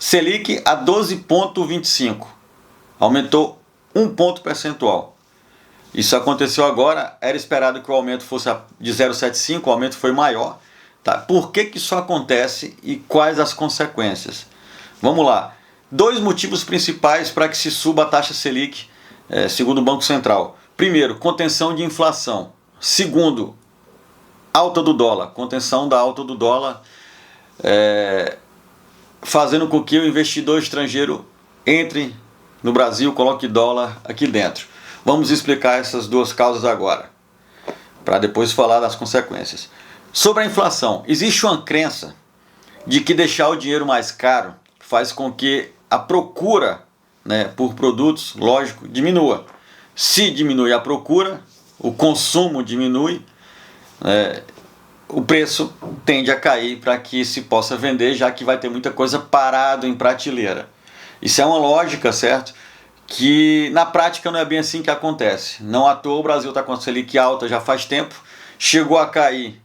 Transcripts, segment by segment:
Selic a 12,25, aumentou 1 ponto percentual. Isso aconteceu agora, era esperado que o aumento fosse de 0,75, o aumento foi maior. Tá? Por que isso acontece e quais as consequências? Vamos lá. 2 motivos principais para que se suba a taxa Selic, segundo o Banco Central. Primeiro, contenção de inflação. Segundo, alta do dólar, contenção da alta do dólar, fazendo com que o investidor estrangeiro entre no Brasil, coloque dólar aqui dentro. Vamos explicar essas 2 causas agora, para depois falar das consequências. Sobre a inflação, existe uma crença de que deixar o dinheiro mais caro faz com que a procura, por produtos, lógico, diminua. Se diminui a procura, o consumo diminui, o preço tende a cair para que se possa vender, já que vai ter muita coisa parado em prateleira. Isso é uma lógica, certo? Que na prática não é bem assim que acontece. Não à toa o Brasil está com a Selic alta já faz tempo, chegou a cair,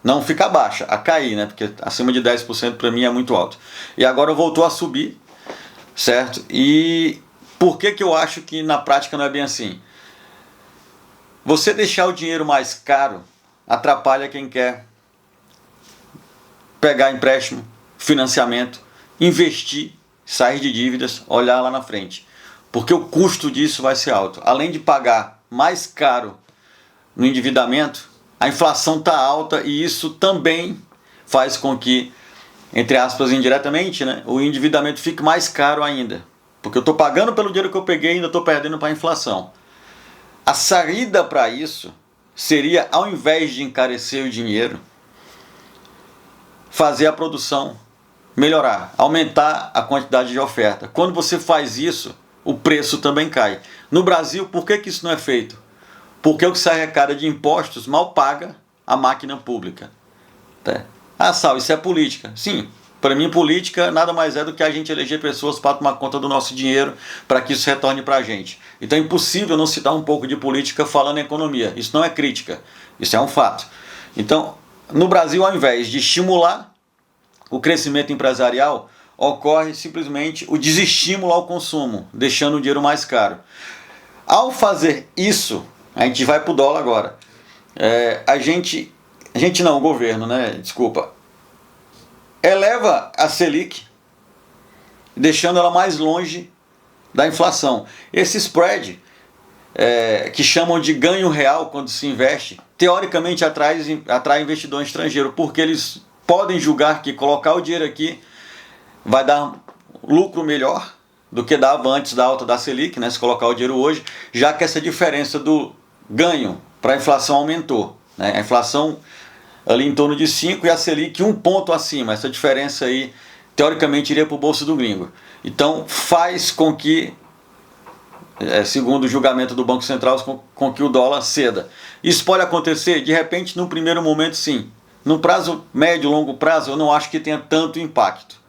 não fica baixa, a cair, porque acima de 10% para mim é muito alto. E agora voltou a subir, certo? E por que eu acho que na prática não é bem assim? Você deixar o dinheiro mais caro atrapalha quem quer pegar empréstimo, financiamento, investir, sair de dívidas, olhar lá na frente. Porque o custo disso vai ser alto. Além de pagar mais caro no endividamento, a inflação está alta e isso também faz com que, entre aspas, indiretamente, o endividamento fique mais caro ainda. Porque eu estou pagando pelo dinheiro que eu peguei e ainda estou perdendo para a inflação. A saída para isso seria, ao invés de encarecer o dinheiro, fazer a produção melhorar, aumentar a quantidade de oferta. Quando você faz isso, o preço também cai. No Brasil, por que isso não é feito? Porque o que se arrecada de impostos mal paga a máquina pública. Ah, Sal, isso é política. Sim, para mim política nada mais é do que a gente eleger pessoas para tomar conta do nosso dinheiro, para que isso retorne para a gente. Então é impossível não citar um pouco de política falando em economia. Isso não é crítica, isso é um fato. Então, no Brasil, ao invés de estimular o crescimento empresarial, ocorre simplesmente o desestímulo ao consumo, deixando o dinheiro mais caro. Ao fazer isso, a gente vai para o dólar agora. O governo, eleva a Selic, deixando ela mais longe da inflação. Esse spread, que chamam de ganho real quando se investe, teoricamente atrai investidor estrangeiro, porque eles podem julgar que colocar o dinheiro aqui vai dar lucro melhor do que dava antes da alta da Selic, se colocar o dinheiro hoje, já que essa diferença do ganho para a inflação aumentou. A inflação ali em torno de 5 e a Selic 1 ponto acima. Essa diferença aí, teoricamente, iria para o bolso do gringo. Então, faz com que, segundo o julgamento do Banco Central, com que o dólar ceda. Isso pode acontecer, de repente, no primeiro momento, sim. No prazo médio, longo prazo, eu não acho que tenha tanto impacto.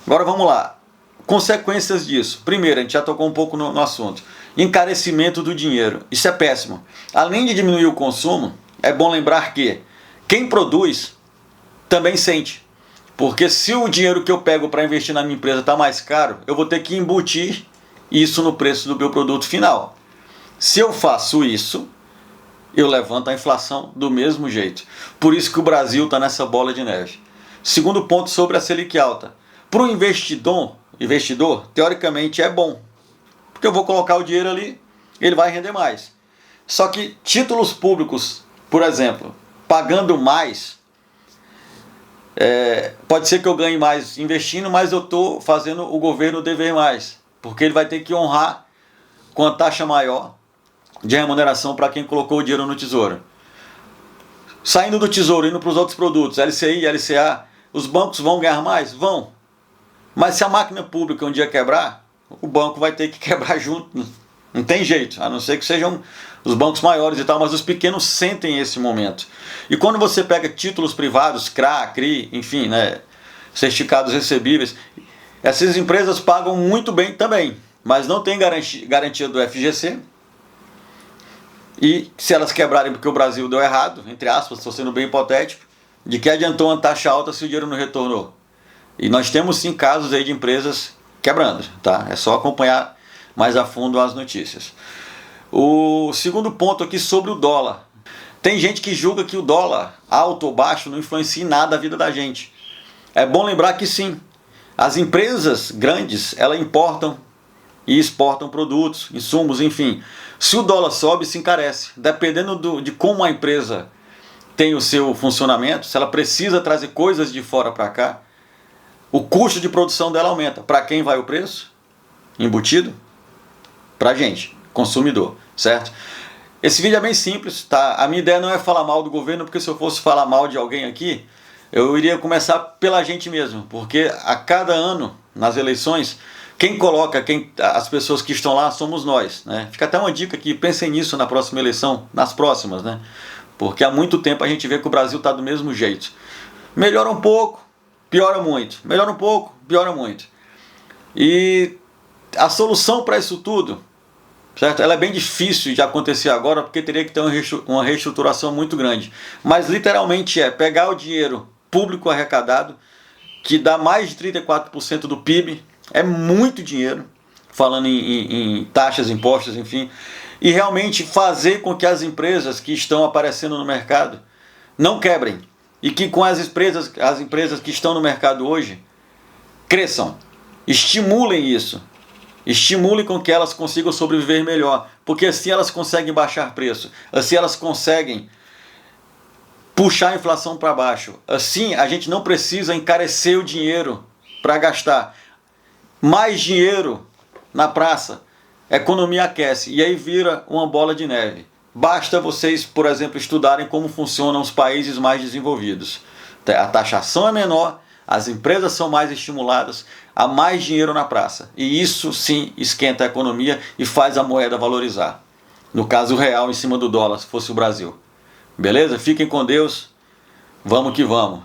Agora vamos lá. Consequências disso. Primeiro, a gente já tocou um pouco no assunto. Encarecimento do dinheiro. Isso é péssimo. Além de diminuir o consumo, é bom lembrar que quem produz também sente. Porque se o dinheiro que eu pego para investir na minha empresa está mais caro, eu vou ter que embutir isso no preço do meu produto final. Se eu faço isso, eu levanto a inflação do mesmo jeito. Por isso que o Brasil está nessa bola de neve. Segundo ponto sobre a Selic alta. Para o investidor, teoricamente é bom. Porque eu vou colocar o dinheiro ali, ele vai render mais. Só que títulos públicos, por exemplo, pagando mais, pode ser que eu ganhe mais investindo, mas eu estou fazendo o governo dever mais. Porque ele vai ter que honrar com a taxa maior de remuneração para quem colocou o dinheiro no tesouro. Saindo do tesouro, indo para os outros produtos, LCI, LCA, os bancos vão ganhar mais? Vão. Mas se a máquina pública um dia quebrar, o banco vai ter que quebrar junto. Não tem jeito, a não ser que sejam os bancos maiores e tal, mas os pequenos sentem esse momento. E quando você pega títulos privados, CRA, CRI, enfim, certificados recebíveis, essas empresas pagam muito bem também, mas não tem garantia do FGC. E se elas quebrarem porque o Brasil deu errado, entre aspas, estou sendo bem hipotético, de que adiantou uma taxa alta se o dinheiro não retornou? E nós temos sim casos aí de empresas quebrando, tá? É só acompanhar mais a fundo as notícias. O segundo ponto aqui sobre o dólar. Tem gente que julga que o dólar, alto ou baixo, não influencia em nada a vida da gente. É bom lembrar que sim, as empresas grandes, elas importam e exportam produtos, insumos, enfim. Se o dólar sobe, se encarece. Dependendo de como a empresa tem o seu funcionamento, se ela precisa trazer coisas de fora para cá, o custo de produção dela aumenta. Para quem vai o preço? Embutido? Para a gente, consumidor, certo? Esse vídeo é bem simples, tá? A minha ideia não é falar mal do governo, porque se eu fosse falar mal de alguém aqui, eu iria começar pela gente mesmo, porque a cada ano, nas eleições, quem coloca as pessoas que estão lá somos nós, né? Fica até uma dica aqui, pensem nisso na próxima eleição, nas próximas, né? Porque há muito tempo a gente vê que o Brasil está do mesmo jeito. Melhora um pouco, piora muito. Melhora um pouco, piora muito. E a solução para isso tudo, certo? Ela é bem difícil de acontecer agora, porque teria que ter uma reestruturação muito grande. Mas literalmente é pegar o dinheiro público arrecadado, que dá mais de 34% do PIB, é muito dinheiro, falando em taxas, impostos, enfim, e realmente fazer com que as empresas que estão aparecendo no mercado não quebrem, e que com as empresas que estão no mercado hoje cresçam, estimulem isso, estimulem com que elas consigam sobreviver melhor, porque assim elas conseguem baixar preço, assim elas conseguem puxar a inflação para baixo, assim a gente não precisa encarecer o dinheiro para gastar. Mais dinheiro na praça, a economia aquece e aí vira uma bola de neve. Basta vocês, por exemplo, estudarem como funcionam os países mais desenvolvidos. A taxação é menor, as empresas são mais estimuladas, há mais dinheiro na praça. E isso sim esquenta a economia e faz a moeda valorizar. No caso, o real em cima do dólar, se fosse o Brasil. Beleza? Fiquem com Deus. Vamos que vamos.